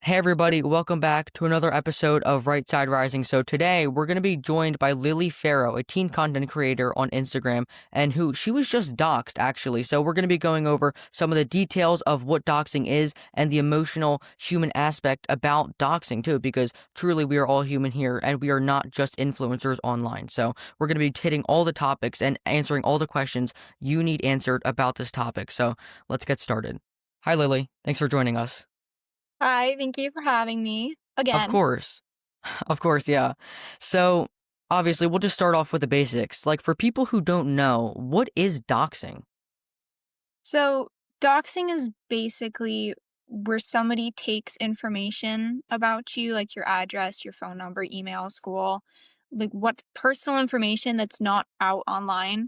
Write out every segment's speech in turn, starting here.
Hey everybody, welcome back to another episode of Right Side Rising. So today we're going to be joined by Lily Farrow, a teen content creator on Instagram, and who she was just doxxed actually. So we're going to be going over some of the details of what doxing is and the emotional human aspect about doxing too, because truly we are all human here and we are not just influencers online. So we're going to be hitting all the topics and answering all the questions you need answered about this topic. So let's get started. Hi Lily, thanks for joining us. Hi, thank you for having me Of again. course. Of course, yeah. So, obviously, we'll just start off with the basics. Like, for people who don't know, what is doxing? So, doxing is basically where somebody takes information about you, like your address, your phone number, email, school, like what personal information that's not out online.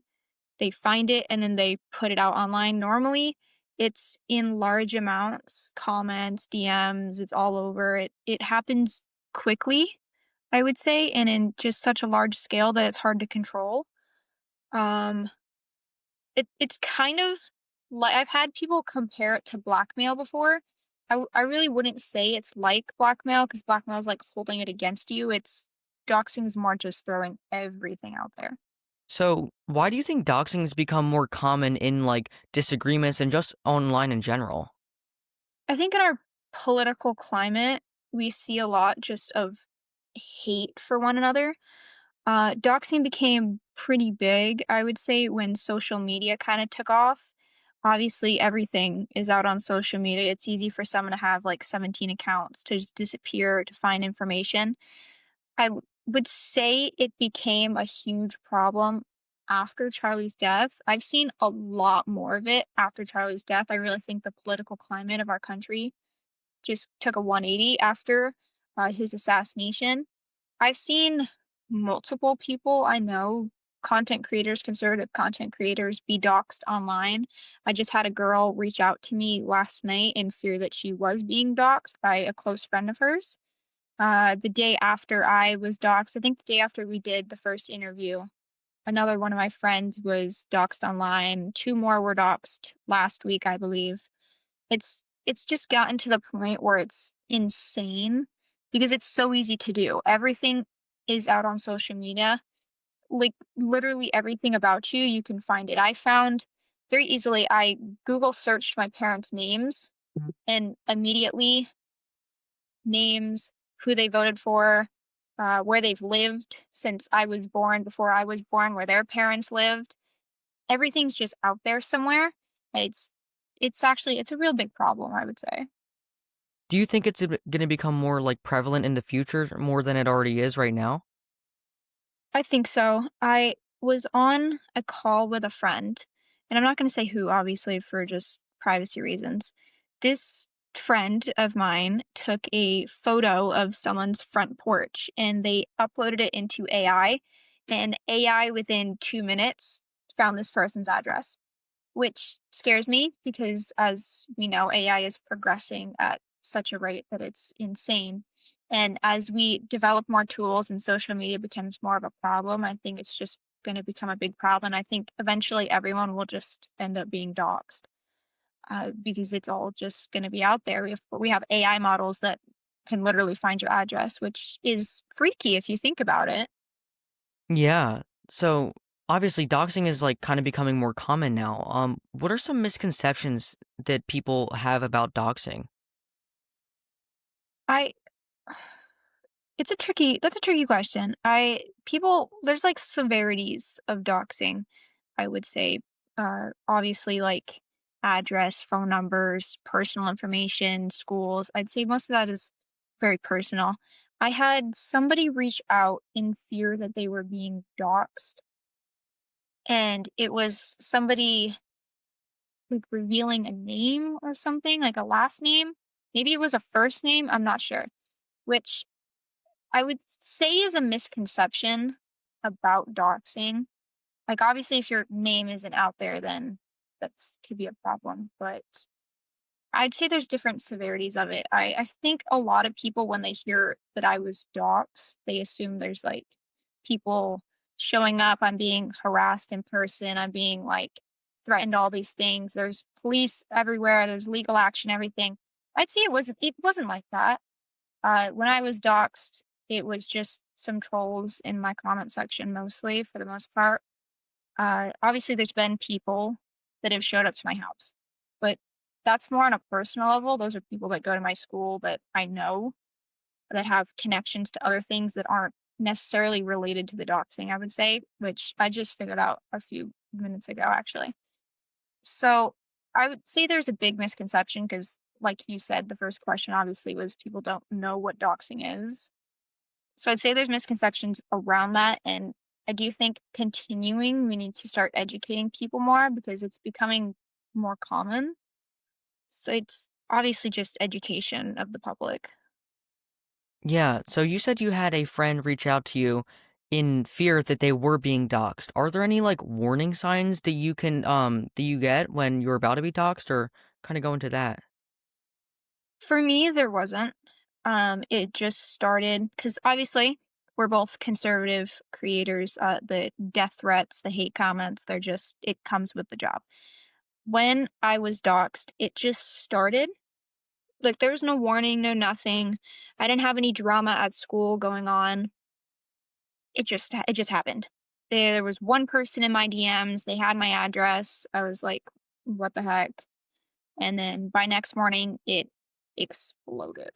They find it and then they put it out online. Normally, it's in large amounts, comments, DMs, it's all over. It happens quickly, I would say, and in just such a large scale that it's hard to control. Um, it's kind of like I've had people compare it to blackmail before. I really wouldn't say it's like blackmail because blackmail is like holding it against you. It's doxing is more just throwing everything out there. So, why do you think doxing has become more common in, like, disagreements and just online in general? I think in our political climate, we see a lot just of hate for one another. Doxing became pretty big, I would say, when social media kind of took off. Obviously, everything is out on social media. It's easy for someone to have like 17 accounts to just disappear to find information. I would say it became a huge problem after Charlie's death. I've seen a lot more of it after Charlie's death. I really think the political climate of our country just took a 180 after his assassination. I've seen multiple people I know, content creators, conservative content creators, be doxxed online. I just had a girl reach out to me last night in fear that she was being doxxed by a close friend of hers. The day after I was doxxed, I think the day after we did the first interview, another one of my friends was doxxed online. Two more were doxxed last week, I believe. It's just gotten to the point where it's insane because it's so easy to do. Everything is out on social media. Like literally everything about you, you can find it. I found very easily I Google searched my parents' names and immediately names, who they voted for, where they've lived since I was born, before I was born, where their parents lived. Everything's just out there somewhere. It's it's actually it's a real big problem, I would say. Do you think it's going to become more, like, prevalent in the future more than it already is right now? I think so. I was on a call with a friend, and I'm not going to say who, obviously, for just privacy reasons. This friend of mine took a photo of someone's front porch and they uploaded it into AI, and AI within 2 minutes found this person's address, which scares me because, as we know, AI is progressing at such a rate that it's insane. And as we develop more tools and social media becomes more of a problem, I think it's just going to become a big problem. I think eventually everyone will just end up being doxxed because it's all just going to be out there. We have AI models that can literally find your address, which is freaky if you think about it. Yeah. So, obviously, doxing is, like, kind of becoming more common now. What are some misconceptions that people have about doxing? I That's a tricky question. I people there's like severities of doxing, I would say. Obviously like address, phone numbers, personal information, schools. I'd say most of that is very personal. I had somebody reach out in fear that they were being doxed, and it was somebody like revealing a name or something, like a last name. Maybe it was a first name, I'm not sure. Which I would say is a misconception about doxing. Like, obviously, if your name isn't out there, then that's could be a problem. But I'd say there's different severities of it. I think a lot of people, when they hear that I was doxxed, they assume there's like people showing up. I'm being harassed in person. I'm being like threatened. All these things. There's police everywhere. There's legal action. Everything. I'd say it wasn't. It wasn't like that. When I was doxxed, it was just some trolls in my comment section mostly, for the most part. Obviously, there's been people that have showed up to my house, but that's more on a personal level. Those are people that go to my school that I know that have connections to other things that aren't necessarily related to the doxing, I would say, which I just figured out a few minutes ago, actually. So I would say there's a big misconception because, like you said, the first question obviously was people don't know what doxing is. So I'd say there's misconceptions around that. And I do think continuing, we need to start educating people more because it's becoming more common. So it's obviously just education of the public. Yeah, so you said you had a friend reach out to you in fear that they were being doxxed. Are there any like warning signs that you get when you're about to be doxxed or kind of go into that? For me, there wasn't. It just started because obviously we're both conservative creators. The death threats, the hate comments, they're just, it comes with the job. When I was doxxed, it just started. Like there was no warning, no nothing. I didn't have any drama at school going on. It just happened. There was one person in my DMs. They had my address. I was like, what the heck? And then by next morning, it exploded.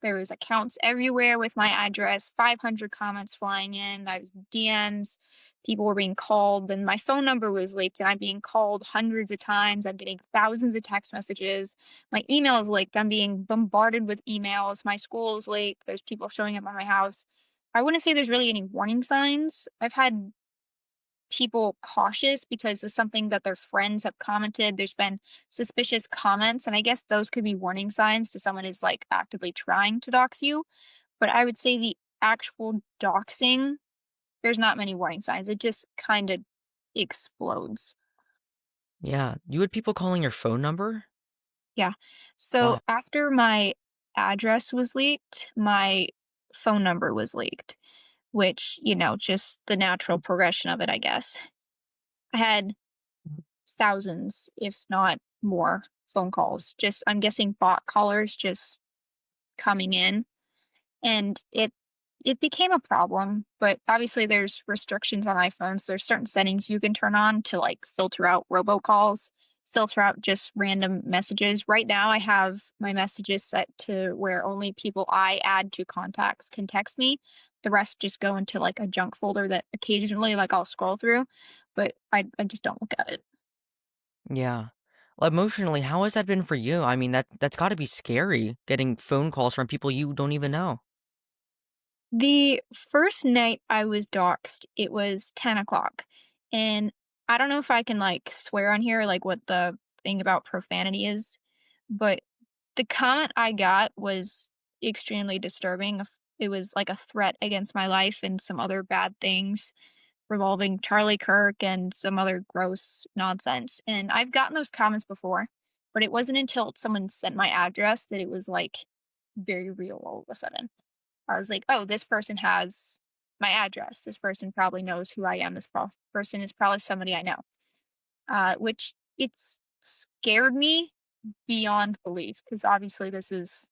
There was accounts everywhere with my address, 500 comments flying in. I was DMs. People were being called, and my phone number was leaked, and I'm being called hundreds of times. I'm getting thousands of text messages. My email is leaked. I'm being bombarded with emails. My school is leaked. There's people showing up at my house. I wouldn't say there's really any warning signs. I've had people cautious because of something that their friends have commented. There's been suspicious comments, and I guess those could be warning signs to someone who's like actively trying to dox you. But I would say the actual doxing, there's not many warning signs. It just kind of explodes. Yeah, you had people calling your phone number? Yeah. So Wow. after my address was leaked, my phone number was leaked, which, just the natural progression of it, I guess. I had thousands, if not more, phone calls. Just I'm guessing bot callers just coming in, and it became a problem. But obviously, there's restrictions on iPhones. There's certain settings you can turn on to like filter out robocalls, filter out just random messages. Right now, I have my messages set to where only people I add to contacts can text me. The rest just go into like a junk folder that occasionally like I'll scroll through, but I just don't look at it. Yeah. Well, emotionally, how has that been for you? I mean, that's got to be scary getting phone calls from people you don't even know. The first night I was doxxed, it was 10 o'clock. And I don't know if I can like swear on here, like what the thing about profanity is, but the comment I got was extremely disturbing. It was like a threat against my life and some other bad things revolving Charlie Kirk and some other gross nonsense. And I've gotten those comments before, but it wasn't until someone sent my address that it was like very real all of a sudden. I was like, "Oh, this person has my address. This person probably knows who I am. This person is probably somebody I know." Which it's scared me beyond belief because obviously this is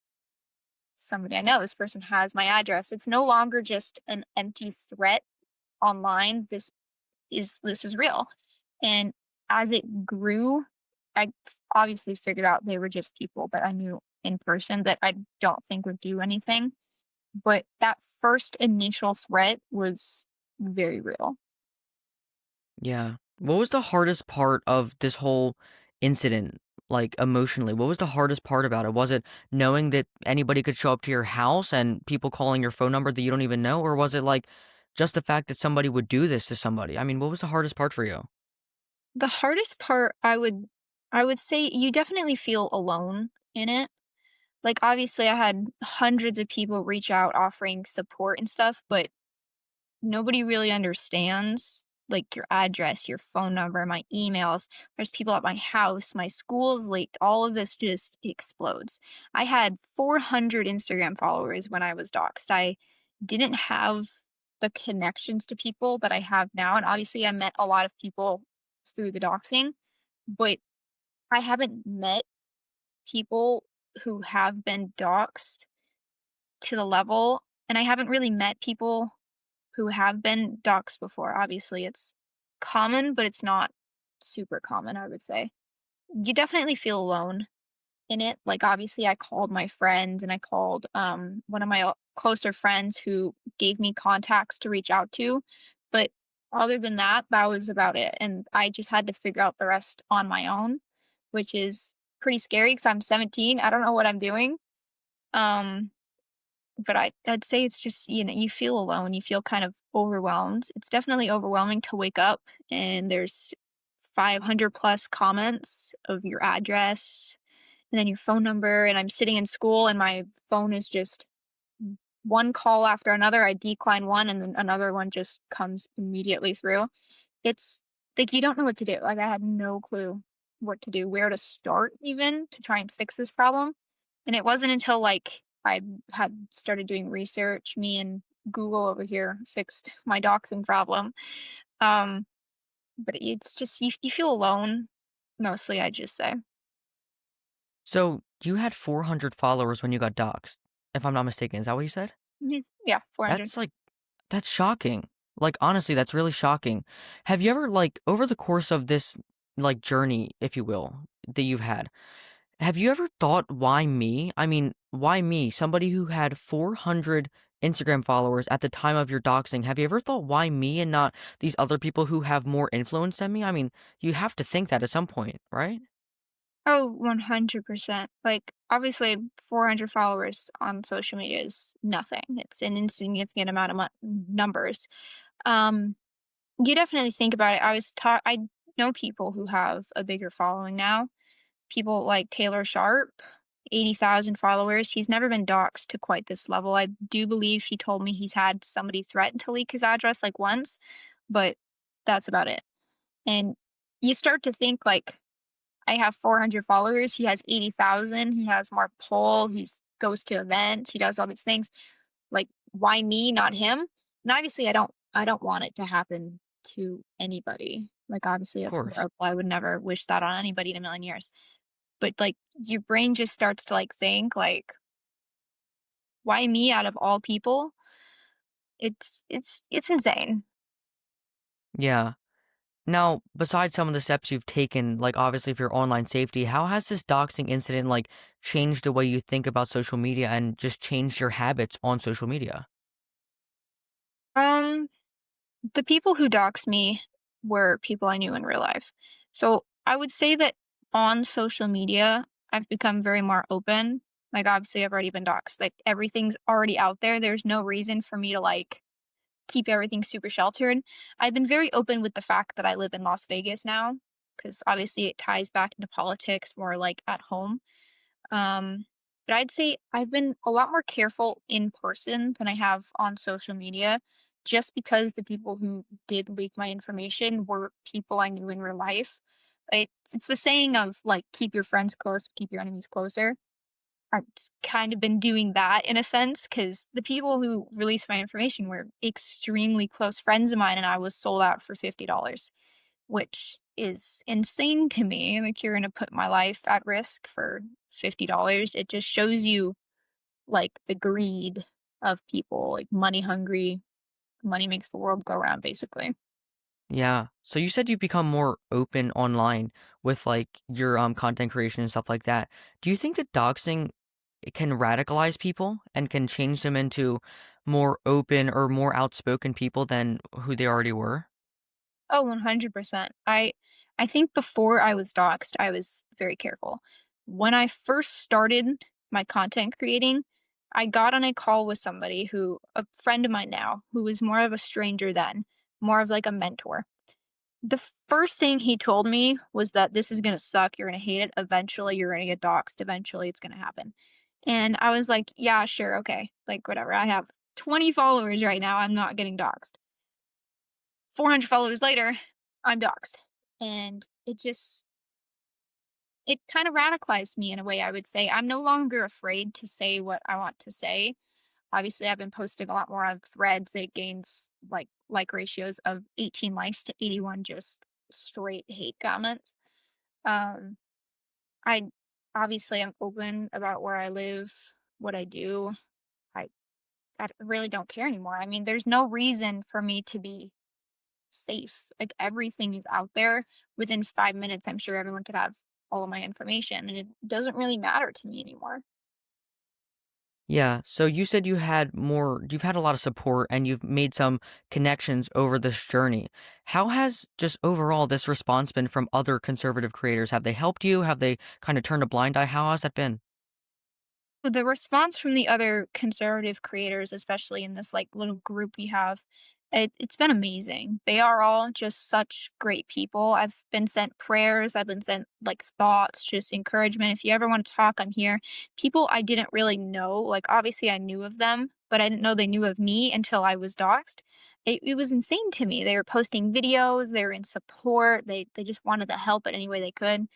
somebody I know. This person has my address. It's no longer just an empty threat online. This is real. And as it grew, I obviously figured out they were just people that I knew in person that I don't think would do anything. But that first initial threat was very real. Yeah. What was the hardest part of this whole incident, like, emotionally? What was the hardest part about it? Was it knowing that anybody could show up to your house and people calling your phone number that you don't even know? Or was it, like, just the fact that somebody would do this to somebody? I mean, what was the hardest part for you? The hardest part I would say you definitely feel alone in it. Like obviously I had hundreds of people reach out offering support and stuff, but nobody really understands like your address, your phone number, my emails. There's people at my house, my school's leaked. All of this just explodes. I had 400 Instagram followers when I was doxxed. I didn't have the connections to people that I have now. And obviously, I met a lot of people through the doxing, but I haven't met people who have been doxxed to the level, and I haven't really met people who have been doxxed before. Obviously, it's common, but it's not super common, I would say. You definitely feel alone in it. Like, obviously, I called my friends and I called one of my closer friends who gave me contacts to reach out to. But other than that, that was about it. And I just had to figure out the rest on my own, which is pretty scary because I'm 17. I don't know what I'm doing. Um, but I'd say it's just, you feel alone, you feel kind of overwhelmed. It's definitely overwhelming to wake up and there's 500 plus comments of your address and then your phone number, and I'm sitting in school and my phone is just one call after another. I decline one and then another one just comes immediately through. It's like you don't know what to do. Like I had no clue what to do, where to start even to try and fix this problem. And it wasn't until like I had started doing research, me and Google over here fixed my doxing problem. Um, but it's just you feel alone mostly, I just say. So you had 400 followers when you got doxxed, if I'm not mistaken. Is that what you said? Yeah, 400. That's like that's shocking. Like, honestly, that's really shocking. Have you ever, like, over the course of this, like, journey, if you will, that you've had, have you ever thought, why me? I mean, why me? Somebody who had 400 Instagram followers at the time of your doxing. Have you ever thought, why me and not these other people who have more influence than me? I mean, you have to think that at some point, right? Oh, 100%. Like, obviously, 400 followers on social media is nothing. It's an insignificant amount of numbers. Um, you definitely think about it. I know people who have a bigger following now. People like Taylor Sharp, 80,000 followers. He's never been doxxed to quite this level. I do believe he told me he's had somebody threaten to leak his address like once, but that's about it. And you start to think like, I have 400 followers. He has 80,000. He has more pull. He's goes to events. He does all these things. Like, why me, not him? And obviously, I don't want it to happen to anybody. Like, obviously, Of that's course. horrible. I would never wish that on anybody in a million years. But like, your brain just starts to like think like, why me out of all people? It's insane. Yeah. Now, besides some of the steps you've taken, like obviously for your online safety, how has this doxing incident like changed the way you think about social media and just changed your habits on social media? Um, the people who doxed me were people I knew in real life. So I would say that on social media, I've become very more open. Like obviously I've already been doxed. Like everything's already out there. There's no reason for me to like keep everything super sheltered. I've been very open with the fact that I live in Las Vegas now, because obviously it ties back into politics more like at home. Um, but I'd say I've been a lot more careful in person than I have on social media, just because the people who did leak my information were people I knew in real life. It's the saying of like, keep your friends close, keep your enemies closer. I've kind of been doing that in a sense because the people who released my information were extremely close friends of mine, and I was sold out for $50, which is insane to me. Like, you're gonna put my life at risk for $50. It just shows you, like, the greed of people, like, money hungry. Money makes the world go round, basically. Yeah. So you said you've become more open online with like your content creation and stuff like that. Do you think that doxing can radicalize people and can change them into more open or more outspoken people than who they already were? Oh, 100%. I think before I was doxxed, I was very careful. When I first started my content creating, I got on a call with somebody who a friend of mine now, who was more of a stranger then, more of like a mentor. The first thing he told me was that this is gonna suck, you're gonna hate it, eventually you're gonna get doxxed, eventually it's gonna happen. And I was like, "Yeah, sure, okay, like, whatever, I have 20 followers right now, I'm not getting doxxed." 400 followers later, I'm doxxed, and it kind of radicalized me in a way, I would say. I'm no longer afraid to say what I want to say. Obviously, I've been posting a lot more on Threads. It gains, like ratios of 18 likes to 81 just straight hate comments. Um, I obviously I'm open about where I live, what I do. I really don't care anymore. I mean, there's no reason for me to be safe. Like everything is out there. Within 5 minutes, I'm sure everyone could have all of my information, and it doesn't really matter to me anymore. Yeah, so you said you've had a lot of support and you've made some connections over this journey. How has just overall this response been from other conservative creators? Have they helped you? Have they kind of turned a blind eye? How has that been? The response from the other conservative creators, especially in this like little group we have, it's been amazing. They are all just such great people. I've been sent prayers, I've been sent like thoughts, just encouragement. If you ever want to talk, I'm here. People I didn't really know, like obviously I knew of them, but I didn't know they knew of me until I was doxxed. It was insane to me. They were posting videos, they were in support, they just wanted to help it any way they could.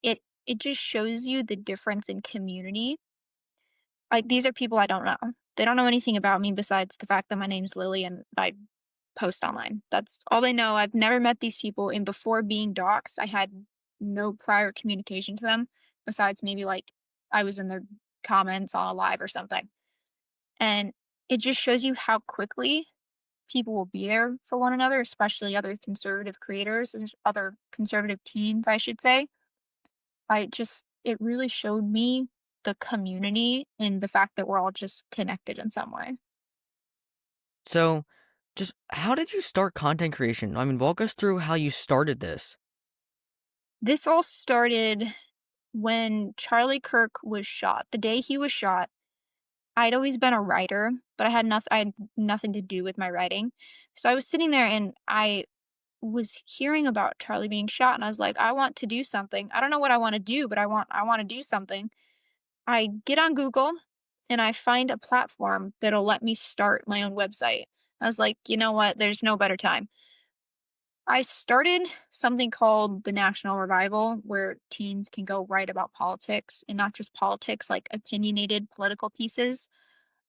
It just shows you the difference in community. Like, these are people I don't know. They don't know anything about me besides the fact that my name's Lily and I post online. That's all they know. I've never met these people, and before being doxxed, I had no prior communication to them besides maybe, like, I was in their comments on a live or something. And it just shows you how quickly people will be there for one another, especially other conservative creators and other conservative teens, I should say. It really showed me the community and the fact that we're all just connected in some way. So, just how did you start content creation? I mean, walk us through how you started this. This all started when Charlie Kirk was shot. The day he was shot, I'd always been a writer, but I had nothing to do with my writing. So I was sitting there and I was hearing about Charlie being shot and I was like, I want to do something. I don't know what I want to do, but I want to do something. I get on Google and I find a platform that'll let me start my own website. I was like, you know what? There's no better time. I started something called the National Revival, where teens can go write about politics and not just politics, like opinionated political pieces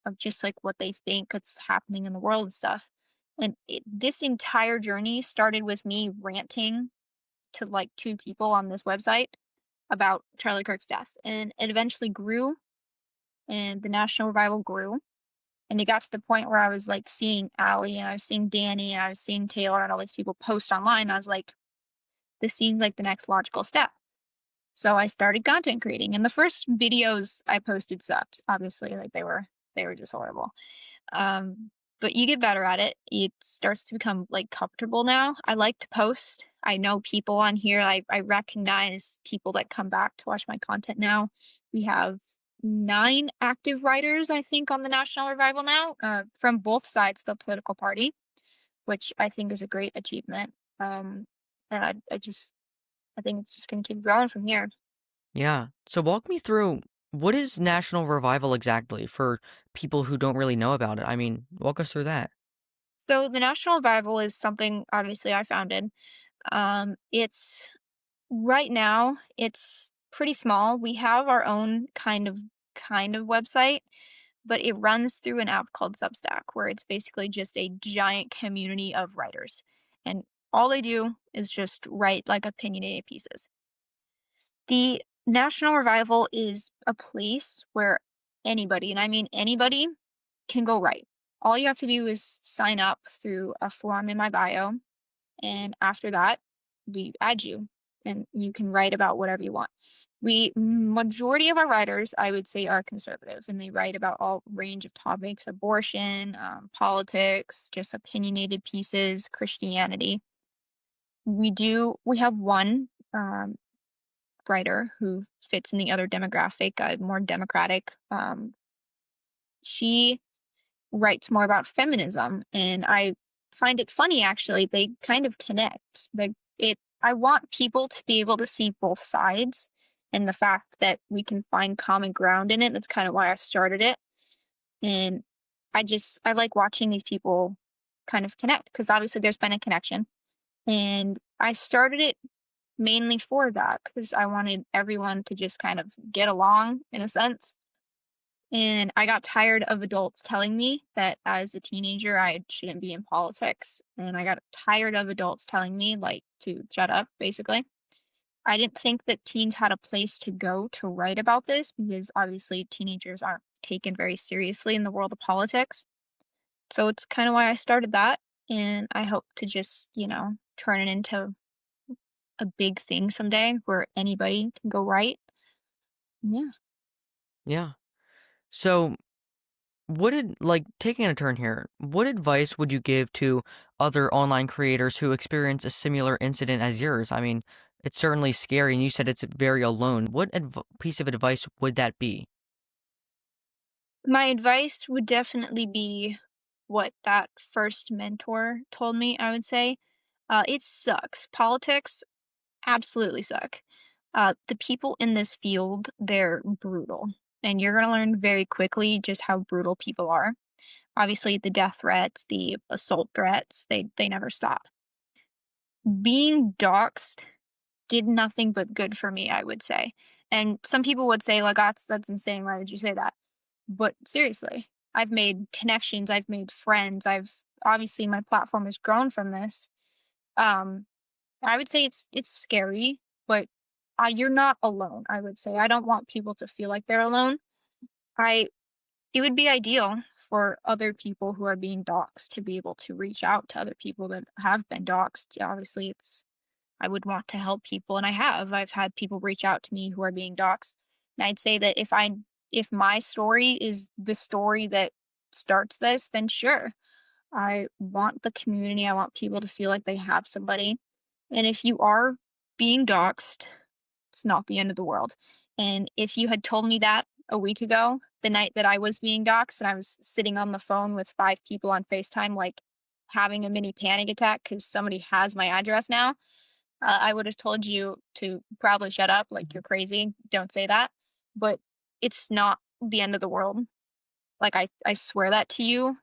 of just like what they think is happening in the world and stuff. This entire journey started with me ranting to like two people on this website about Charlie Kirk's death. And it eventually grew, and the National Revival grew. And it got to the point where I was like seeing Allie and I was seeing Danny and I was seeing Taylor and all these people post online. And I was like, this seemed like the next logical step. So I started content creating. And the first videos I posted sucked. Obviously, like they were just horrible. Um, but you get better at it. It starts to become like comfortable now. I like to post. I know people on here. I recognize people that come back to watch my content now. We have 9 active writers, I think, on the National Revival now, from both sides of the political party, which I think is a great achievement. And I think it's just going to keep growing from here. Yeah. So walk me through what is national revival exactly for people who don't really know about it? I mean, walk us through that. So the National Revival is something obviously I founded. It's right now it's pretty small. We have our own kind of website, but it runs through an app called Substack, where it's basically just a giant community of writers, and all they do is just write like opinionated pieces. The National Revival is a place where anybody, and I mean anybody, can go write. All you have to do is sign up through a form in my bio, and after that, we add you and you can write about whatever you want. We Majority of our writers, I would say, are conservative and they write about all range of topics: abortion, politics, just opinionated pieces, Christianity. We have one writer who fits in the other demographic, more democratic. She writes more about feminism, and I find it funny actually. They kind of connect. I want people to be able to see both sides and the fact that we can find common ground in it. That's kind of why I started it. And I like watching these people kind of connect because obviously there's been a connection. And I started it mainly for that because I wanted everyone to just kind of get along in a sense. And I got tired of adults telling me that as a teenager I shouldn't be in politics. And I got tired of adults telling me like to shut up, basically. I didn't think that teens had a place to go to write about this because obviously teenagers aren't taken very seriously in the world of politics. So it's kind of why I started that. And I hope to just, turn it into a big thing someday where anybody can go right. Yeah. Yeah. So, taking a turn here, what advice would you give to other online creators who experience a similar incident as yours? I mean, it's certainly scary, and you said it's very alone. What piece of advice would that be? My advice would definitely be what that first mentor told me, I would say. It sucks. Politics absolutely suck. The people in this field, they're brutal. And you're going to learn very quickly just how brutal people are. Obviously, the death threats, the assault threats, they never stop. Being doxxed did nothing but good for me, I would say. And some people would say, like, that's insane. Why would you say that? But seriously, I've made connections, I've made friends, I've obviously my platform has grown from this. Um, I would say it's scary, but you're not alone. I would say I don't want people to feel like they're alone. I It would be ideal for other people who are being doxxed to be able to reach out to other people that have been doxxed. Obviously, it's I would want to help people, and I have. I've had people reach out to me who are being doxxed, and I'd say that if my story is the story that starts this, then sure. I want the community. I want people to feel like they have somebody. And if you are being doxxed, it's not the end of the world. And if you had told me that a week ago, the night that I was being doxxed and I was sitting on the phone with 5 people on FaceTime, like having a mini panic attack because somebody has my address now, I would have told you to probably shut up, like you're crazy. Don't say that. But it's not the end of the world. Like I swear that to you.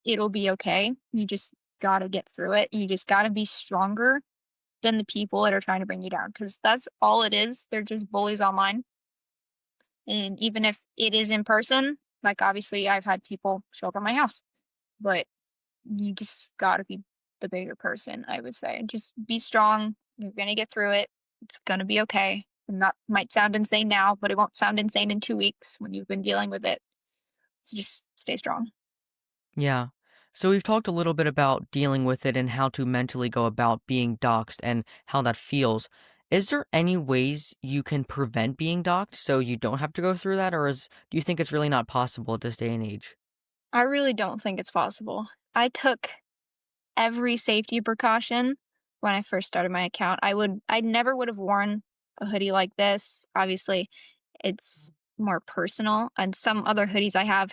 It'll be okay. You just gotta get through it. You just gotta be stronger than the people that are trying to bring you down because that's all it is. They're just bullies online. And even if it is in person, like obviously I've had people show up at my house, but you just gotta be the bigger person, I would say. Just be strong. You're gonna get through it. It's gonna be okay. And that might sound insane now, but it won't sound insane in 2 weeks when you've been dealing with it. So just stay strong. Yeah. So we've talked a little bit about dealing with it and how to mentally go about being doxxed and how that feels. Is there any ways you can prevent being doxxed so you don't have to go through that, or do you think it's really not possible at this day and age? I really don't think it's possible. I took every safety precaution when I first started my account. I never would have worn a hoodie like this. Obviously, it's more personal, and some other hoodies I have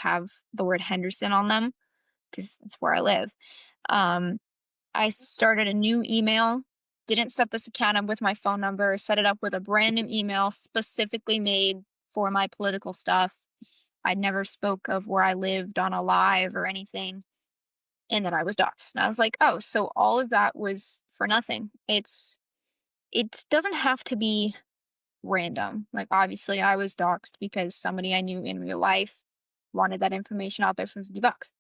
the word Henderson on them because it's where I live. Um, I started a new email. Didn't set this account up with my phone number. Set it up with a brand new email specifically made for my political stuff. I never spoke of where I lived on a live or anything, and then I was doxxed. And I was like, "Oh, so all of that was for nothing." It doesn't have to be random. Like obviously I was doxxed because somebody I knew in real life wanted that information out there for $50.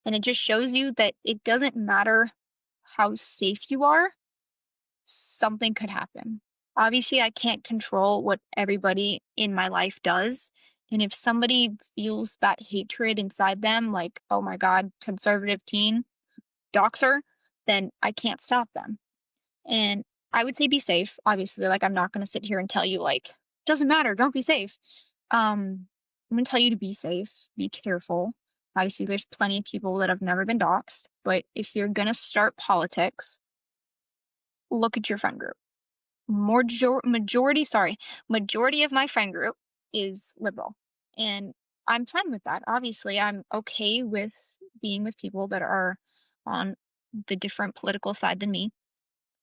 And it just shows you that it doesn't matter how safe you are, something could happen. Obviously, I can't control what everybody in my life does. And if somebody feels that hatred inside them, like, oh my God, conservative teen, doxer, then I can't stop them. And I would say be safe. Obviously, like I'm not gonna sit here and tell you like, doesn't matter, don't be safe. I'm gonna tell you to be safe, be careful. Obviously, there's plenty of people that have never been doxxed, but if you're gonna start politics, look at your friend group. Majority of my friend group is liberal. And I'm fine with that. Obviously, I'm okay with being with people that are on the different political side than me.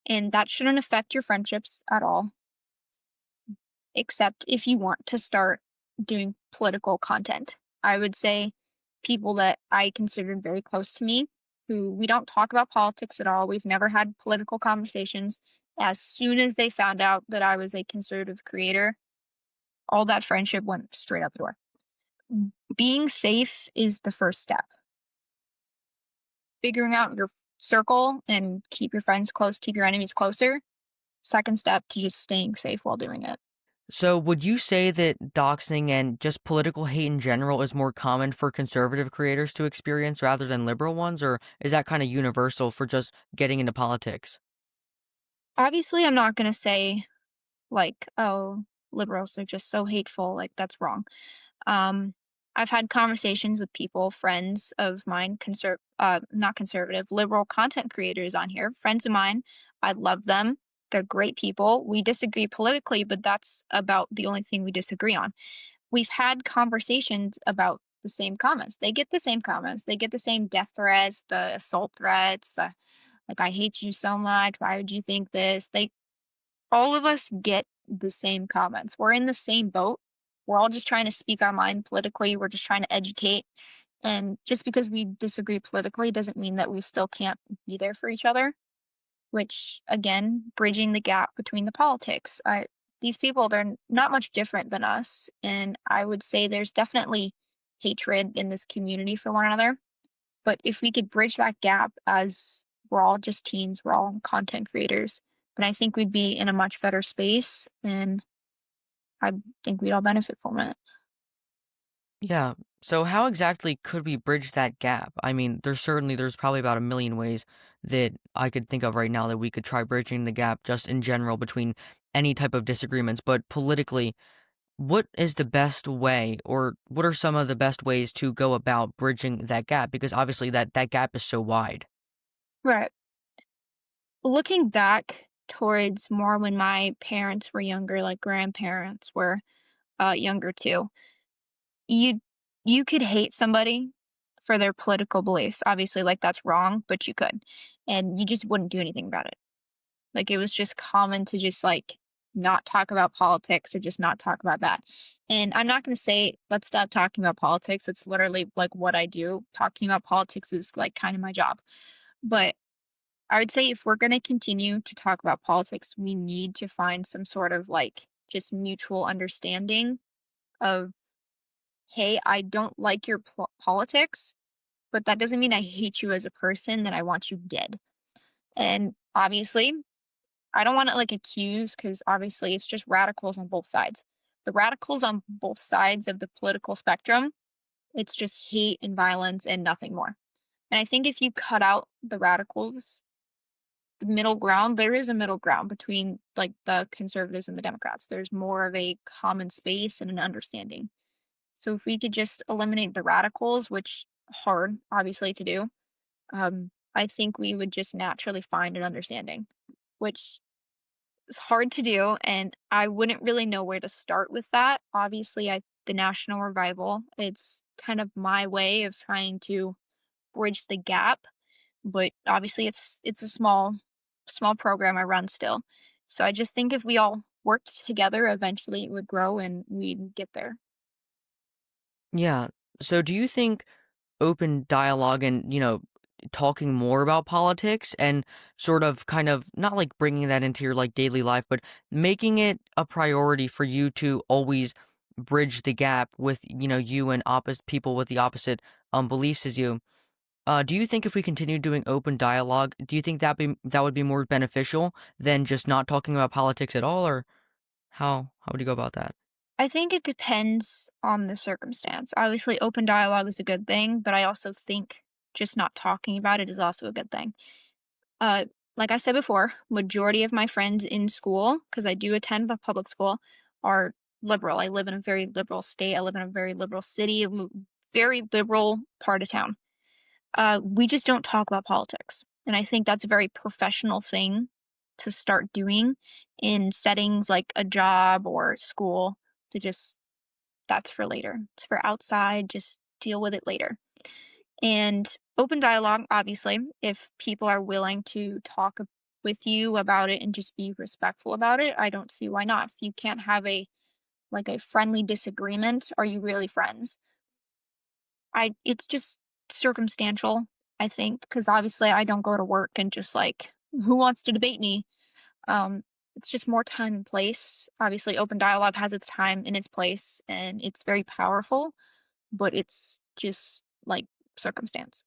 And that shouldn't affect your friendships at all, except if you want to start doing political content. I would say people that I considered very close to me, who we don't talk about politics at all, we've never had political conversations. As soon as they found out that I was a conservative creator, all that friendship went straight out the door. Being safe is the first step. Figuring out your circle and keep your friends close, keep your enemies closer. Second step to just staying safe while doing it. So, would you say that doxing and just political hate in general is more common for conservative creators to experience rather than liberal ones, or is that kind of universal for just getting into politics? Obviously, I'm not gonna say like, "Oh, liberals are just so hateful," like, that's wrong. Um, I've had conversations with people, friends of mine, not conservative, liberal content creators on here, friends of mine. I love them. They're great people. We disagree politically, but that's about the only thing we disagree on. We've had conversations about the same comments. They get the same comments. They get the same death threats, the assault threats, like I hate you so much. Why would you think this? They all of us get the same comments. We're in the same boat. We're all just trying to speak our mind politically. We're just trying to educate. And just because we disagree politically doesn't mean that we still can't be there for each other, which again, bridging the gap between the politics. These people, they're not much different than us. And I would say there's definitely hatred in this community for one another. But if we could bridge that gap as we're all just teens, we're all content creators, then I think we'd be in a much better space and I think we'd all benefit from it. Yeah. So, how exactly could we bridge that gap? I mean, there's probably about a million ways that I could think of right now that we could try bridging the gap just in general between any type of disagreements. But politically, what is the best way, or what are some of the best ways to go about bridging that gap? Because obviously that gap is so wide. Right. Looking back towards more when my parents were younger, like grandparents were younger too, you you could hate somebody for their political beliefs. Obviously, like that's wrong, but you could, and you just wouldn't do anything about it. Like, it was just common to just, like, not talk about politics or just not talk about that. And I'm not gonna say, "Let's stop talking about politics." It's literally, like, what I do. Talking about politics is, like, kinda my job. But I would say if we're gonna continue to talk about politics, we need to find some sort of, like, just mutual understanding of, "Hey, I don't like your politics, but that doesn't mean I hate you as a person, that I want you dead." And, obviously, I don't wanna, like, accuse, because obviously it's just radicals on both sides. The radicals on both sides of the political spectrum, it's just hate and violence and nothing more. And I think if you cut out the radicals, the middle ground, there is a middle ground between, like, the conservatives and the Democrats. There's more of a common space and an understanding. So if we could just eliminate the radicals, which hard, obviously, to do, I think we would just naturally find an understanding, which it's hard to do, and I wouldn't really know where to start with that. Obviously, the National Revival, it's kind of my way of trying to bridge the gap, but obviously it's a small program I run still. So I just think if we all worked together, eventually it would grow and we'd get there. Yeah. So, do you think open dialogue and, talking more about politics and sort of kind of not like bringing that into your like daily life, but making it a priority for you to always bridge the gap with, you and opposite people with the opposite beliefs as you. Do you think if we continue doing open dialogue, do you think that would be more beneficial than just not talking about politics at all, or how would you go about that? I think it depends on the circumstance. Obviously, open dialogue is a good thing, but I also think just not talking about it is also a good thing. Uh, like I said before, majority of my friends in school, because I do attend a public school, are liberal. I live in a very liberal state. I live in a very liberal city, very liberal part of town. We just don't talk about politics, and I think that's a very professional thing to start doing in settings like a job or school. To just that's for later. It's for outside. Just deal with it later. And open dialogue, obviously, if people are willing to talk with you about it and just be respectful about it, I don't see why not. If you can't have a friendly disagreement, are you really friends? It's just circumstantial, I think, because obviously I don't go to work and just like, who wants to debate me? Um, it's just more time and place. Obviously, open dialogue has its time and its place, and it's very powerful, but it's just like circumstance.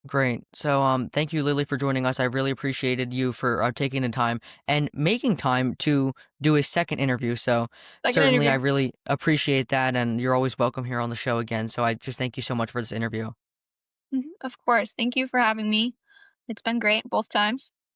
Great. So, thank you, Lily, for joining us. I really appreciated you for taking the time and making time to do a second interview. So, Second certainly, I interview. really appreciate that. And you're always welcome here on the show again. So, I just thank you so much for this interview. Of course. Thank you for having me. It's been great both times.